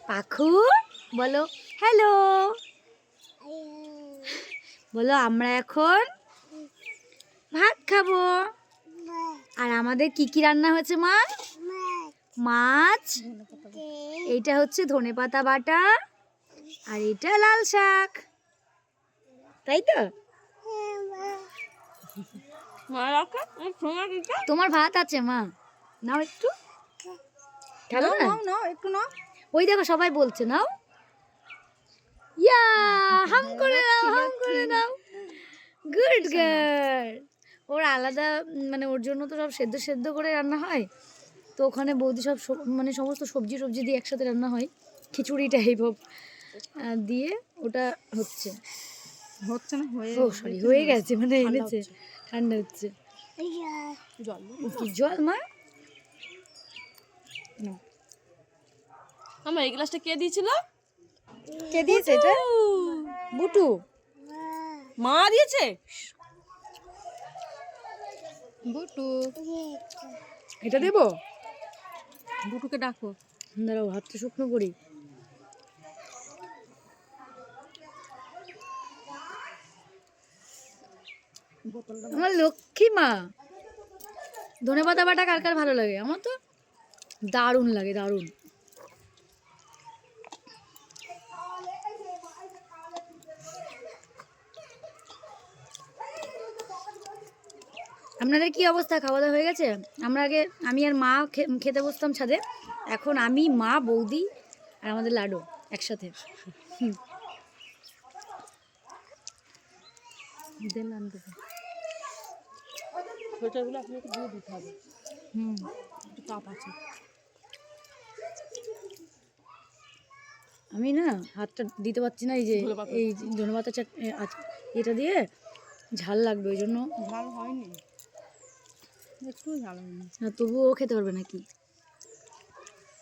পাখু বলো হ্যালো, বলো আমরা এখন ভাত খাবো। আর আমাদের কি কি রান্না হয়েছে মা? মাছ, এইটা হচ্ছে ধনেপাতা বাটা, আর এটা লাল শাক, তাই তো? তোমার ভাত আছে মা, নাও একটু খেলো না, নাও একটু নাও। ওই দেখো সবাই বলছে নাও, ইয়া হাম করে নাও, হাম করে নাও, গুড গার্ল। ওর আলাদা মানে ওর জন্য তো সব সেদ্ধ সেদ্ধ করে রান্না হয়, তো ওখানে বৌদি সব মানে সমস্ত সবজি সবজি দিয়ে একসাথে রান্না হয়, খিচুড়ি টাইপ অফ দিয়ে ওটা হচ্ছে হচ্ছে না, ও সরি হয়ে গেছে, মানে এনেছে ঠান্ডা হচ্ছে। জল কি জল মা? আমার এই গ্লাসটা কে দিয়েছিল? কে দিয়েছে এটা? বুটু মা দিয়েছে। বুটু, এটা দেবো? বুটুকে ডাকো। দাঁড়াও হাতটা শুকনো করি। আমার লক্ষ্মী মা। ধনেপাতা বাটা কার কার ভালো লাগে? আমার তো দারুণ লাগে, দারুণ। আপনাদের কি অবস্থা? খাওয়া দাওয়া হয়ে গেছে? আমরা আগে আমি আর মা খেতে বসতাম ছাদে, এখন আমি, মা, বৌদি আর আমাদের লাডু একসাথে। সোয়েটারগুলো আপনাকে দিয়ে দিতে হবে। একটু তাপ আছে। আমি না হাতটা দিতে পারছি না, এই যে এই ধনেপাতা এটা দিয়ে ঝাল লাগবে, ওই জন্য। ঝাল হয়নি, একটু ঝাল হয়নি। না তবুও খেতে পারবে নাকি?